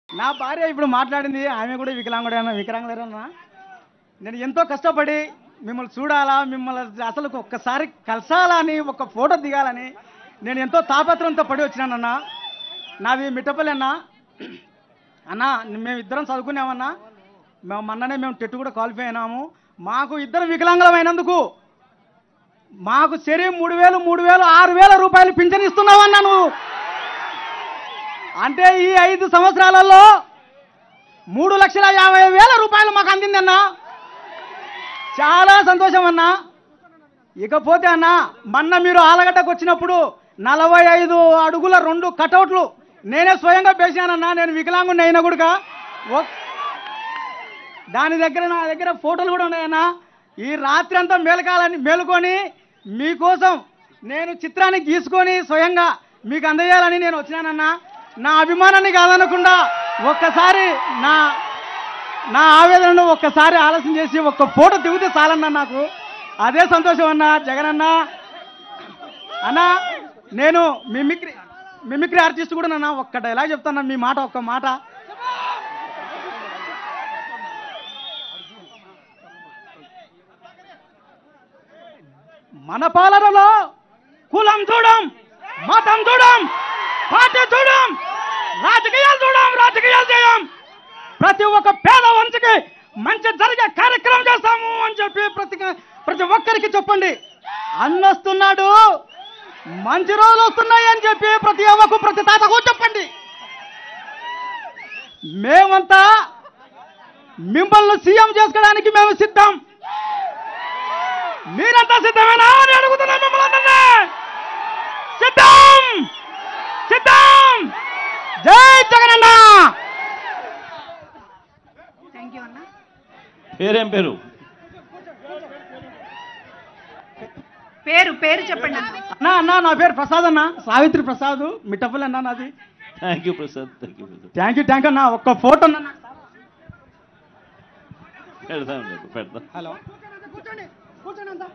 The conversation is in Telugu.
నా భార్య ఇప్పుడు మాట్లాడింది, ఆమె కూడా వికలాంగులేరన్నా. నేను ఎంతో కష్టపడి మిమ్మల్ని చూడాలా, మిమ్మల్ని అసలు ఒక్కసారి కలిసాలని, ఒక ఫోటో దిగాలని నేను ఎంతో తాపత్రంతో పడి వచ్చినానన్నా. నాది మిట్టపల్లి అన్నా. అన్నా మేమిద్దరం చదువుకున్నామన్నా. మొన్ననే మేము టెట్ కూడా క్వాలిఫై అయినాము. మాకు ఇద్దరం వికలాంగులమైనందుకు మాకు సరే 3,000, 6,000 రూపాయలు పింఛన్ ఇస్తున్నావన్నా నువ్వు. అంటే ఈ 5 సంవత్సరాలలో 3,50,000 రూపాయలు మాకు అందిందన్నా. చాలా సంతోషం అన్నా. ఇకపోతే అన్నా, మొన్న మీరు ఆలగడ్డకు వచ్చినప్పుడు 45 అడుగుల 2 కటౌట్లు నేనే స్వయంగా పేశానన్నా. నేను వికలాంగుని అయినా కూడా దాని దగ్గర నా దగ్గర ఫోటోలు కూడా ఉన్నాయన్నా. ఈ రాత్రి అంతా మేలుకొని మీకోసం నేను చిత్రాన్ని గీసుకొని స్వయంగా మీకు అందజేయాలని నేను వచ్చినానన్నా. నా అభిమానాన్ని కాదనకుండా ఒక్కసారి నా ఆవేదనను ఒక్కసారి ఆలోచన చేసి ఒక్క ఫోటో దిగితే చాలన్నా నాకు. అదే సంతోషం అన్నా. జగన్ అన్నా, నేను మిమిక్రీ ఆర్టిస్ట్ కూడా నన్నా. ఒక్క డైలాగ్ చెప్తాను, మీ మాట ఒక్క మాట. మన పాలనలో కులం చూడం, మతం చూడం, పార్టీ చూడం, రాజకీయాలు చేయం. ప్రతి ఒక్క పేద వంశకి మంచి జరిగే కార్యక్రమం చేస్తాము అని చెప్పి ప్రతి ఒక్కరికి చెప్పండి. అన్నొస్తున్నాడు, మంచి రోజులు వస్తున్నాయి అని చెప్పి ప్రతి అవ్వకు, ప్రతి తాతకు చెప్పండి. మేమంతా మిమ్మల్ని సీఎం చేసుకోవడానికి మేము సిద్ధం. మీరంతా సిద్ధమేనా అని అడుగుతున్నాం మిమ్మల్ని. సిద్ధం. జై జగనన్న. పేరేం పేరు? పేరు చెప్పండి అన్నా. నా పేరు ప్రసాద్ అన్న, సావిత్రి ప్రసాద్, మిట్టపల్లి అన్నా నాది. Thank you Prasad. థ్యాంక్ అన్నా. ఒక్క ఫోటో అన్న. పెడతాం. హలో, కూర్చోండి అంతా.